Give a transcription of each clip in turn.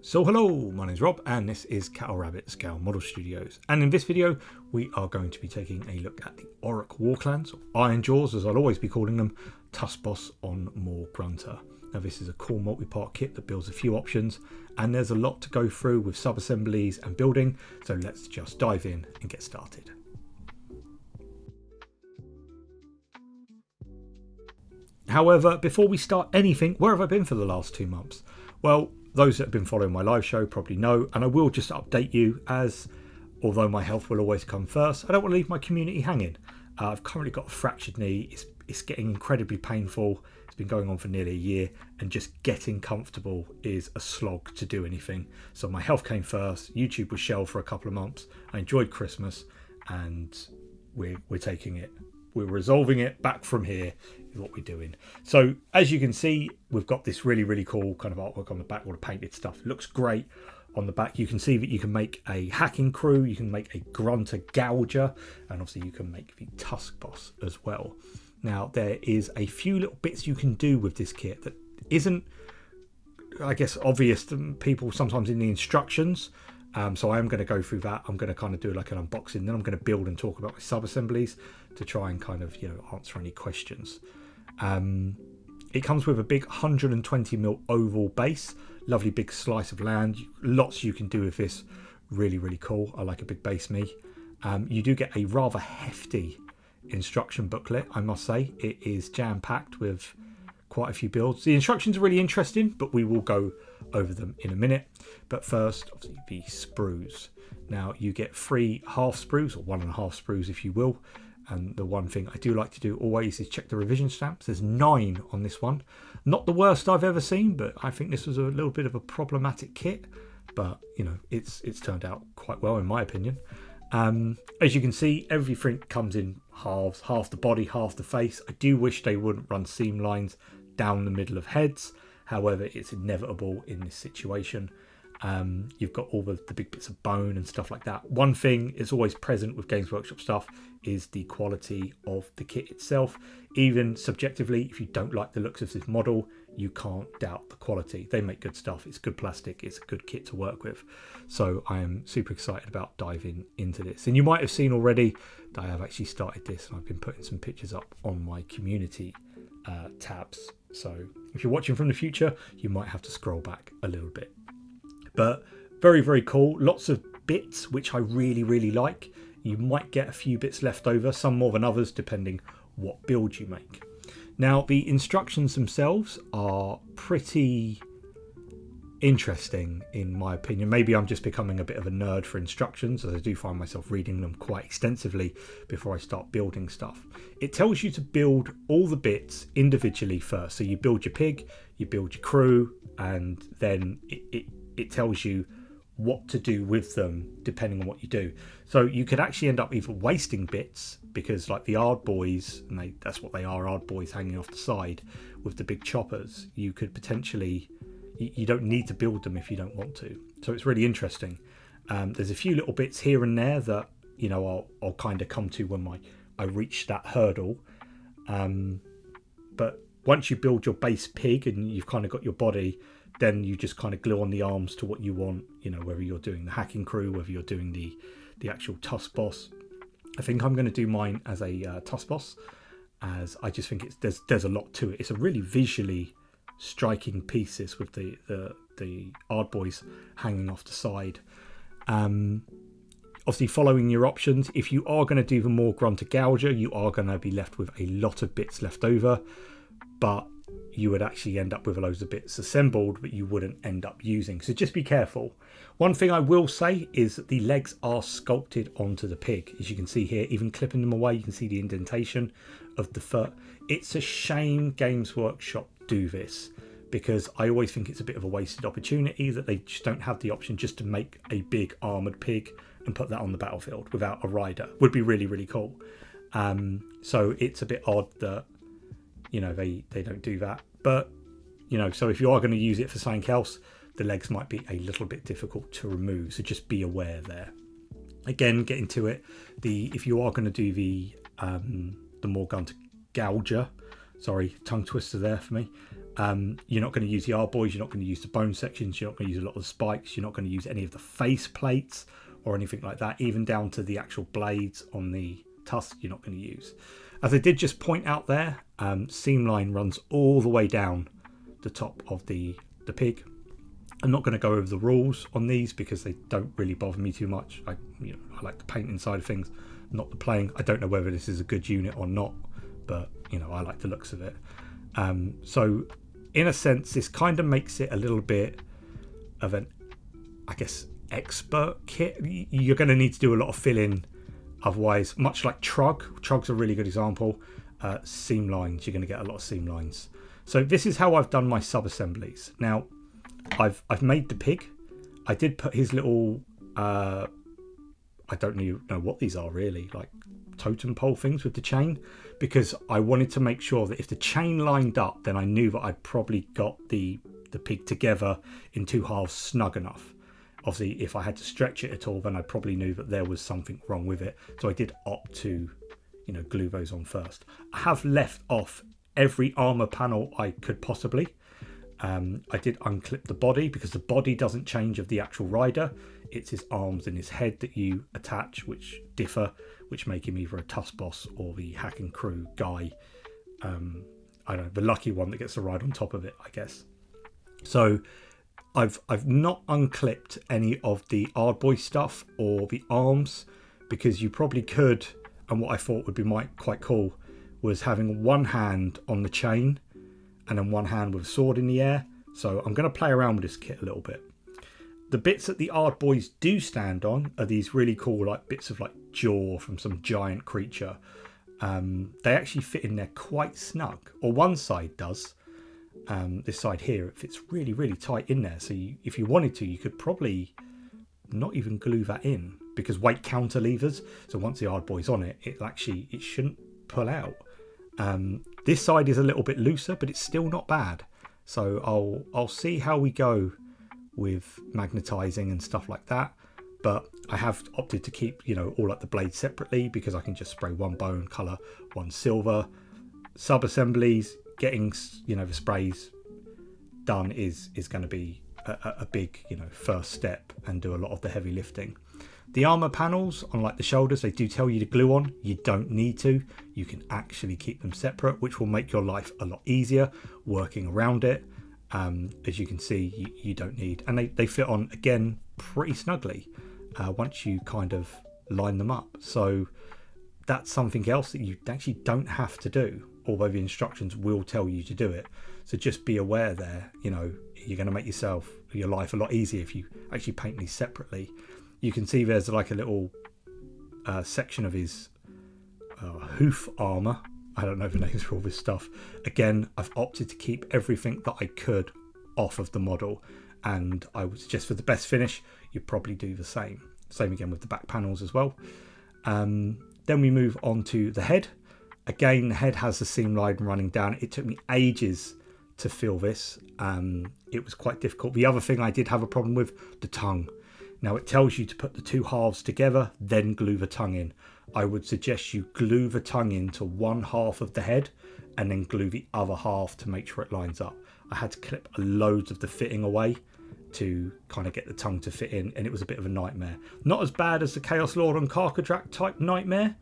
So hello, my name is Rob and this is Cattle Rabbit Scale Model Studios, and in this video we are going to be taking a look at the Orruk War Clans, or IRONJAWZ as I'll always be calling them, TUSBOS on MAW-GRUNTA. Now this is a cool multi-part kit that builds a few options and there's a lot to go through with sub-assemblies and building, so let's just dive in and get started. However, before we start anything, where have I been for the last 2 months? Well, those that have been following my live show probably know, and I will just update you as, although my health will always come first, I don't want to leave my community hanging. I've currently got a fractured knee. It's getting incredibly painful. It's been going on for nearly a year, and just getting comfortable is a slog to do anything. So my health came first. YouTube was shelved for a couple of months. I enjoyed Christmas, and we're taking it. We're resolving it back from here is what we're doing. So as you can see, we've got this really cool kind of artwork on the back, all the painted stuff. It looks great on the back. You can see that you can make a hacking crew, you can make a grunter gouger, and obviously you can make the TUSBOS as well. Now there is a few little bits you can do with this kit that isn't, I guess, obvious to people sometimes in the instructions. So I am going to go through that. I'm going to kind of do like an unboxing, then I'm going to build and talk about my sub-assemblies to try and kind of, answer any questions. It comes with a big 120mm oval base, lovely big slice of land, lots you can do with this, really cool. I like a big base me. You do get a rather hefty instruction booklet, I must say. It is jam-packed with quite a few builds. The instructions are really interesting, but we will go over them in a minute. But first, obviously, the sprues. Now you get 3 half sprues, or 1.5 sprues if you will. And the one thing I do like to do always is check the revision stamps. There's 9 on this one. Not the worst I've ever seen, but I think this was a little bit of a problematic kit. But it's turned out quite well in my opinion. As you can see, everything comes in halves, half the body, half the face. I do wish they wouldn't run seam lines down the middle of heads. However, it's inevitable in this situation. You've got all the big bits of bone and stuff like that. One thing is always present with Games Workshop stuff is the quality of the kit itself. Even subjectively, if you don't like the looks of this model, you can't doubt the quality. They make good stuff. It's good plastic. It's a good kit to work with. So I am super excited about diving into this. And you might have seen already that I have actually started this, and I've been putting some pictures up on my community tabs. So if you're watching from the future, you might have to scroll back a little bit. But very cool. Lots of bits which I really like. You might get a few bits left over, some more than others depending what build you make. Now the instructions themselves are pretty interesting in my opinion. Maybe I'm just becoming a bit of a nerd for instructions, as I do find myself reading them quite extensively before I start building stuff. It tells you to build all the bits individually first. So you build your pig, you build your crew, and then it tells you what to do with them depending on what you do. So you could actually end up either wasting bits, because like the Ard boys, and that's what they are, Ard boys hanging off the side with the big choppers, you could potentially, you don't need to build them if you don't want to. So it's really interesting. There's a few little bits here and there that I'll kind of come to when I reach that hurdle. But once you build your base pig and you've kind of got your body, then you just kind of glue on the arms to what you want, whether you're doing the hacking crew, whether you're doing the actual TUSBOS. I think I'm going to do mine as a TUSBOS, as I just think there's a lot to it. It's a really visually striking pieces with the Ard boys hanging off the side. Obviously following your options, if you are going to do the MAW-GRUNTA gouger, you are going to be left with a lot of bits left over, but you would actually end up with loads of bits assembled that you wouldn't end up using. So just be careful. One thing I will say is that the legs are sculpted onto the pig. As you can see here, even clipping them away, you can see the indentation of the foot. It's a shame Games Workshop do this, because I always think it's a bit of a wasted opportunity that they just don't have the option just to make a big armoured pig and put that on the battlefield without a rider. Would be really cool. So it's a bit odd that they don't do that. But so if you are going to use it for something else, the legs might be a little bit difficult to remove, so just be aware there. Again, getting to it, if you are going to do the MAW-GRUNTA gouger, sorry, tongue twister there for me, You're not going to use the R-boys, you're not going to use the bone sections, you're not going to use a lot of the spikes, you're not going to use any of the face plates or anything like that, even down to the actual blades on the tusk you're not going to use. As I did just point out there, seam line runs all the way down the top of the pig. I'm not going to go over the rules on these because they don't really bother me too much. I like the painting side of things, not the playing. I don't know whether this is a good unit or not, but I like the looks of it. So in a sense, this kind of makes it a little bit of an, I guess, expert kit. You're going to need to do a lot of filling, otherwise, much like Trug's a really good example. Seam lines, you're going to get a lot of seam lines. So this is how I've done my sub assemblies. Now I've made the pig. I did put his little I don't even know what these are really, like totem pole things with the chain, because I wanted to make sure that if the chain lined up, then I knew that I'd probably got the pig together in two halves snug enough. Obviously, if I had to stretch it at all, then I probably knew that there was something wrong with it. So I did opt to, glue those on first. I have left off every armor panel I could possibly. I did unclip the body because the body doesn't change of the actual rider. It's his arms and his head that you attach, which differ, which make him either a tusk boss or the hack and crew guy. I don't know, the lucky one that gets to ride on top of it, I guess. So I've not unclipped any of the Ardboy stuff or the arms, because you probably could, and what I thought would be quite cool was having one hand on the chain and then one hand with a sword in the air. So I'm going to play around with this kit a little bit. The bits that the Ardboys do stand on are these really cool like bits of like jaw from some giant creature. They actually fit in there quite snug, or one side does. This side here, it fits really, really tight in there. So if you wanted to, you could probably not even glue that in, because weight counter levers. So once the Ardboy's on it, it shouldn't pull out. This side is a little bit looser, but it's still not bad. So I'll see how we go with magnetizing and stuff like that. But I have opted to keep, all like the blades separately, because I can just spray one bone color, one silver. Sub assemblies, getting, the sprays done is going to be a big, first step, and do a lot of the heavy lifting. The armor panels on like the shoulders, they do tell you to glue on. You don't need to. You can actually keep them separate, which will make your life a lot easier working around it. As you can see, you don't need, and they fit on again pretty snugly once you kind of line them up. So that's something else that you actually don't have to do, although the instructions will tell you to do it. So just be aware there, you're going to make your life a lot easier if you actually paint these separately. You can see there's like a little section of his hoof armor. I don't know the names for all this stuff. Again, I've opted to keep everything that I could off of the model, and I would suggest for the best finish, you probably do the same. Same again with the back panels as well. Then we move on to the head. Again, the head has the seam line running down. It took me ages to fill this. It was quite difficult. The other thing I did have a problem with, the tongue. Now it tells you to put the two halves together, then glue the tongue in. I would suggest you glue the tongue into one half of the head and then glue the other half to make sure it lines up. I had to clip loads of the fitting away to kind of get the tongue to fit in, and it was a bit of a nightmare. Not as bad as the Chaos Lord and Karkadrak type nightmare,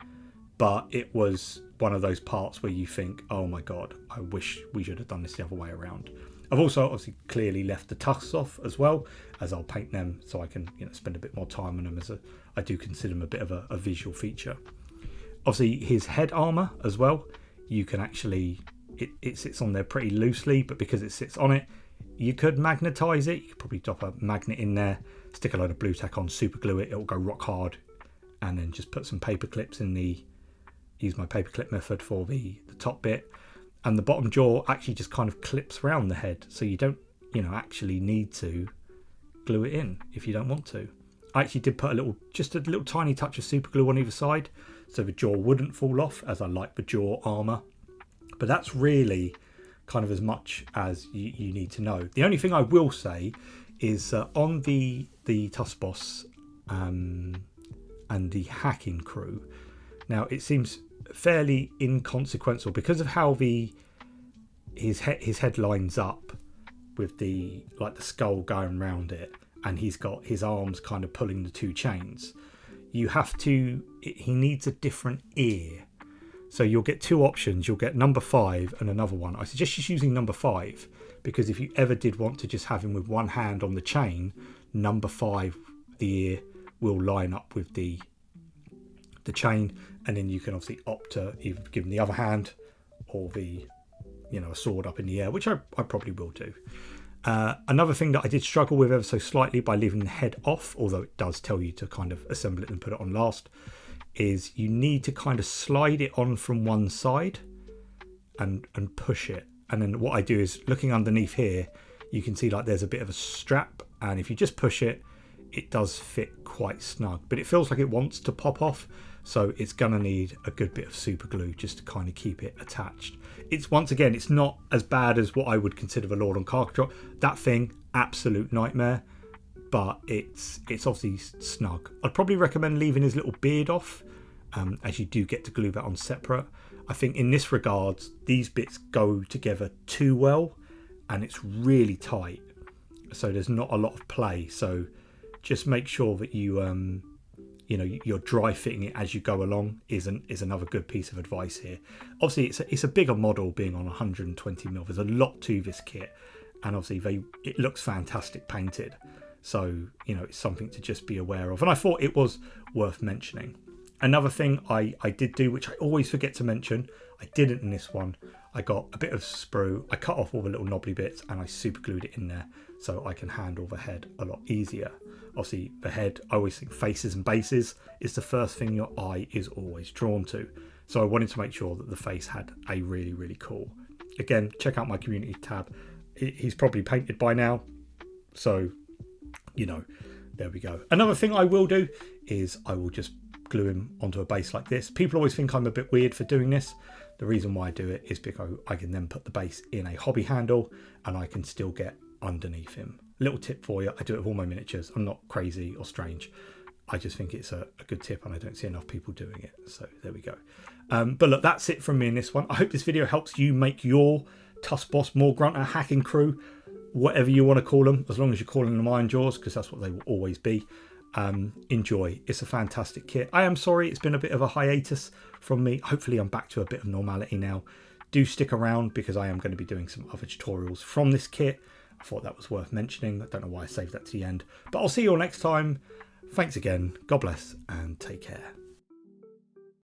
but it was one of those parts where you think, oh my god, I wish we should have done this the other way around. I've also obviously clearly left the tusks off as well, as I'll paint them so I can spend a bit more time on them, as I do consider them a bit of a visual feature. Obviously his head armor as well, you can actually, it sits on there pretty loosely, but because it sits on it, you could magnetize it. You could probably drop a magnet in there, stick a load of blue tack on, super glue it, it'll go rock hard, and then just put some paper clips in use my paper clip method for the top bit. And the bottom jaw actually just kind of clips around the head, so you don't actually need to glue it in if you don't want to. I actually did put just a little tiny touch of super glue on either side so the jaw wouldn't fall off, as I like the jaw armor. But that's really kind of as much as you need to know. The only thing I will say is on the Tusk Boss and the hacking crew, now it seems fairly inconsequential because of how the his head lines up with the skull going round it, and he's got his arms kind of pulling the two chains. He needs a different ear. So you'll get two options. You'll get number 5 and another one. I suggest just using number 5, because if you ever did want to just have him with one hand on the chain, number 5, the ear, will line up with the chain, and then you can obviously opt to either give him the other hand or a sword up in the air, which I probably will do. Another thing that I did struggle with ever so slightly by leaving the head off, although it does tell you to kind of assemble it and put it on last, is you need to kind of slide it on from one side and push it. And then what I do is, looking underneath here, you can see like there's a bit of a strap, and if you just push it, it does fit quite snug, but it feels like it wants to pop off, so it's gonna need a good bit of super glue just to kind of keep it attached. It's, once again, it's not as bad as what I would consider the Lord on Carcatrot. That thing, absolute nightmare, but it's obviously snug. I'd probably recommend leaving his little beard off, as you do get to glue that on separate. I think in this regard, these bits go together too well, and it's really tight, so there's not a lot of play. So just make sure that you're dry fitting it as you go along is another good piece of advice here. Obviously, it's a bigger model, being on 120mm. There's a lot to this kit, and obviously it looks fantastic painted. So it's something to just be aware of, and I thought it was worth mentioning. Another thing I did do, which I always forget to mention, I didn't in this one. I got a bit of sprue, I cut off all the little knobbly bits, and I super glued it in there so I can handle the head a lot easier. Obviously, the head, I always think faces and bases is the first thing your eye is always drawn to. So I wanted to make sure that the face had a really, really cool. Again, check out my community tab. He's probably painted by now, so there we go. Another thing I will do is I will just glue him onto a base like this. People always think I'm a bit weird for doing this. The reason why I do it is because I can then put the base in a hobby handle and I can still get underneath him. Little tip for you, I do it with all my miniatures. I'm not crazy or strange. I just think it's a good tip, and I don't see enough people doing it. So there we go. But look, that's it from me in this one. I hope this video helps you make your Tusk Boss MAW-GRUNTA hacking crew, whatever you want to call them, as long as you're calling them IRONJAWZ, because that's what they will always be. Enjoy. It's a fantastic kit. I am sorry it's been a bit of a hiatus from me. Hopefully I'm back to a bit of normality now. Do stick around, because I am going to be doing some other tutorials from this kit. I thought that was worth mentioning. I don't know why I saved that to the end, but I'll see you all next time. Thanks again. God bless and take care.